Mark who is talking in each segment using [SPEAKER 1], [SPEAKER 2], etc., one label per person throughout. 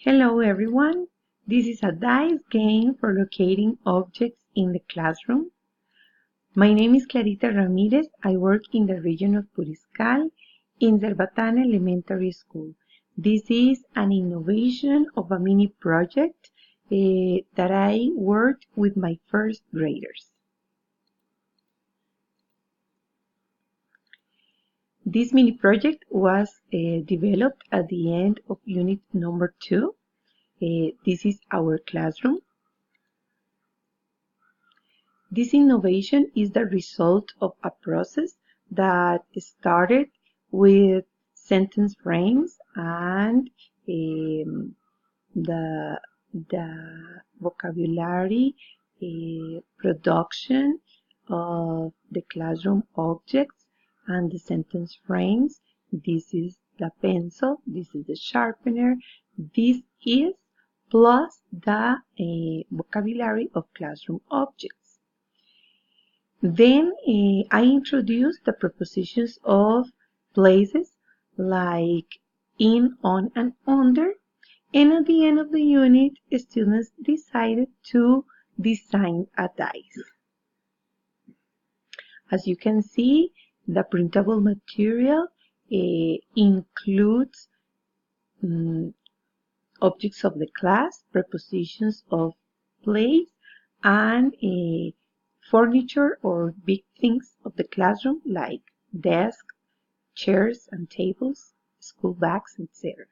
[SPEAKER 1] Hello everyone, this is a dice game for locating objects in the classroom. My name is Clarita Ramírez. I work in the region of Puriscal in Cerbatana Elementary School. This is an innovation of a mini project that I worked with my first graders. This mini project was developed at the end of unit number 2. This is our classroom. This innovation is the result of a process that started with sentence frames and the vocabulary production of the classroom objects and the sentence frames. This is the pencil, this is the sharpener, this is plus the vocabulary of classroom objects. Then I introduced the prepositions of places like in, on, and under. And at the end of the unit, students decided to design a dice. As you can see, the printable material includes objects of the class, prepositions of place, and furniture or big things of the classroom like desks, chairs and tables, school bags, etc.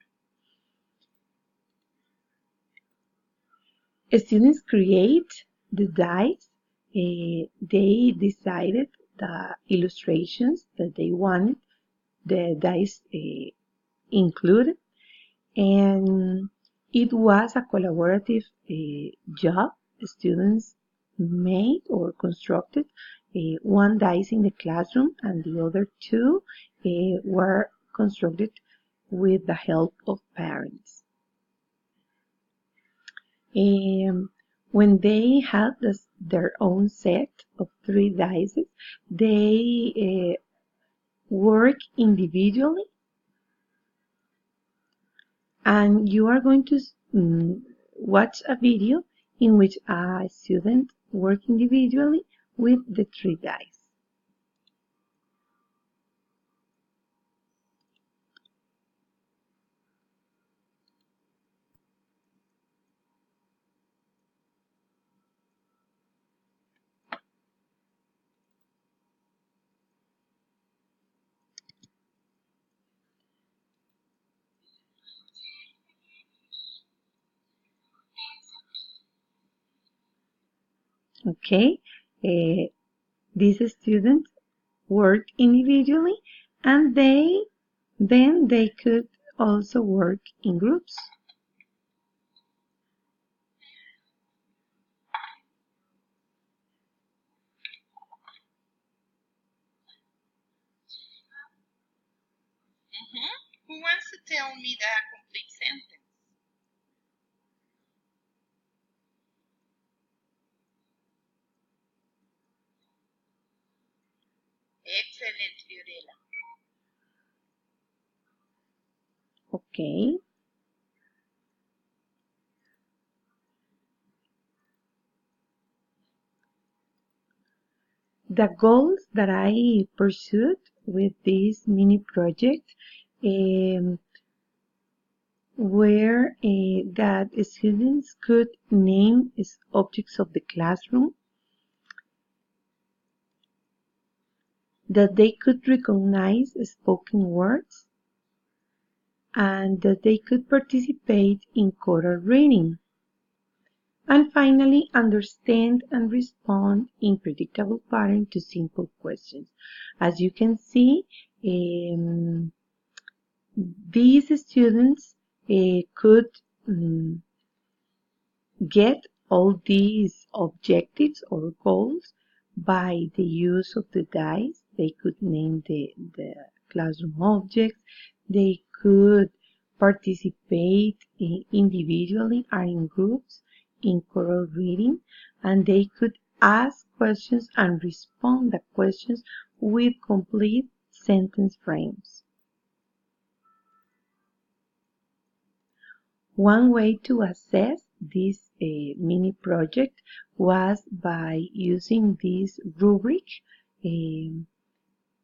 [SPEAKER 1] Students create the dice. They decided the illustrations that they wanted the dice included, and it was a collaborative job. Students made or constructed one dice in the classroom, and the other two were constructed with the help of parents. When they had their own set of 3 dice, they work individually, and you are going to watch a video in which a student works individually with the 3 dice. Okay, these students work individually, and then they could also work in groups.
[SPEAKER 2] Who wants to tell me the complete sentence? Excellent, Fiorella.
[SPEAKER 1] Okay. The goals that I pursued with this mini project were that students could name objects of the classroom, that they could recognize spoken words, and that they could participate in choral reading. And finally, understand and respond in predictable pattern to simple questions. As you can see, these students could get all these objectives or goals by the use of the dice. They could name the classroom objects. They could participate individually or in groups in choral reading, and they could ask questions and respond the questions with complete sentence frames. One way to assess this mini project was by using this rubric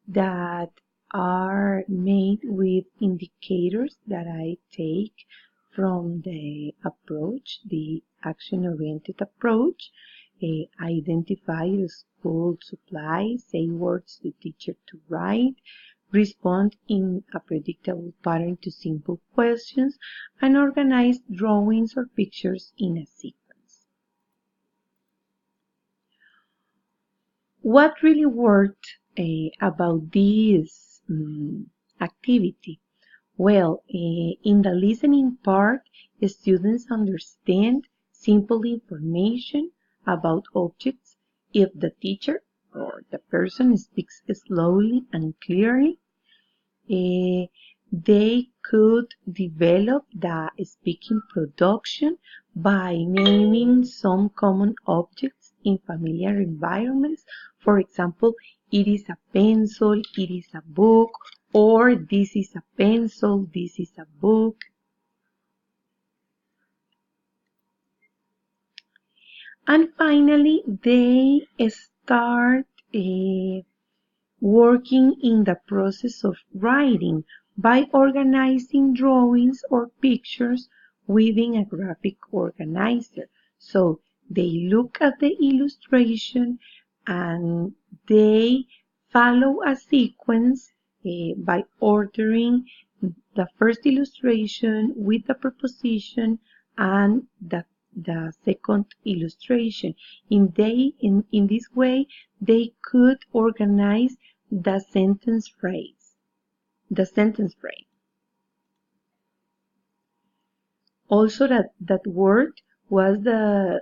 [SPEAKER 1] that are made with indicators that I take from the approach, the action-oriented approach. Identify the school supplies, say words to teacher to write, respond in a predictable pattern to simple questions, and organize drawings or pictures in a sequence. What really worked about this activity? Well, in the listening part, students understand simple information about objects if the teacher or the person speaks slowly and clearly. They could develop the speaking production by naming some common objects in familiar environments. For example, it is a pencil, it is a book, or this is a pencil, this is a book. And finally, they start working in the process of writing by organizing drawings or pictures within a graphic organizer. So they look at the illustration and they follow a sequence by ordering the first illustration with the preposition and the second illustration. In this way, they could organize the sentence phrase. Also, that word was the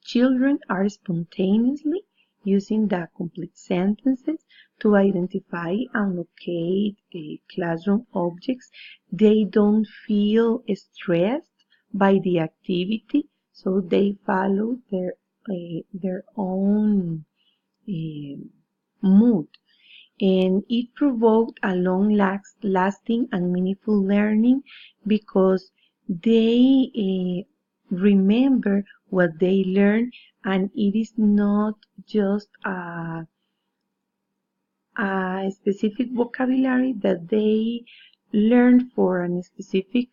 [SPEAKER 1] children are spontaneously using the complete sentences to identify and locate classroom objects. They don't feel stressed by the activity, so they follow their own mood. And it provoked a long-lasting and meaningful learning because they remember what they learned, and it is not just a specific vocabulary that they learn for a specific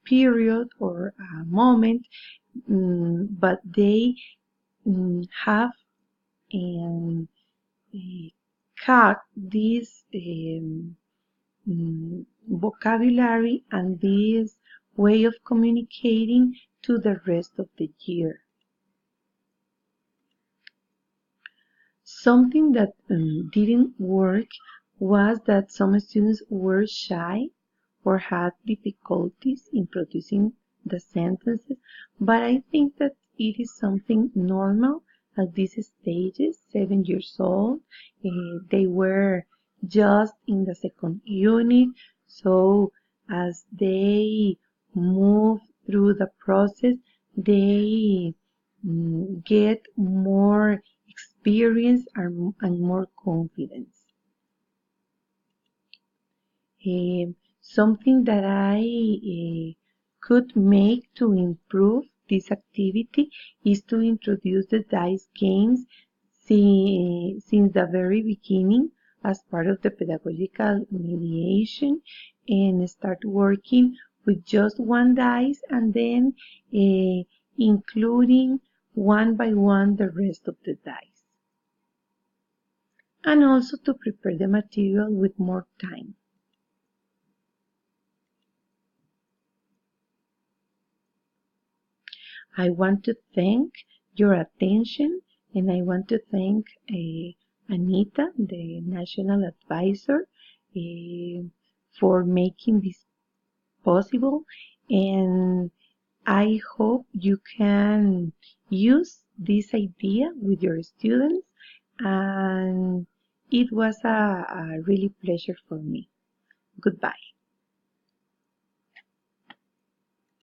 [SPEAKER 1] period or a moment, but they have caught this vocabulary and this way of communicating to the rest of the year. Something that didn't work was that some students were shy or had difficulties in producing the sentences, but I think that it is something normal at these stages, 7 years old. They were just in the second unit, so as they move through the process, they get more experience and more confidence. Something that I could make to improve this activity is to introduce the dice games since the very beginning as part of the pedagogical mediation, and start working with just one dice and then including one by one the rest of the dice. And also to prepare the material with more time. I want to thank your attention, and I want to thank Anita, the National Advisor, for making this possible, and I hope you can use this idea with your students, and it was a really pleasure for me. Goodbye.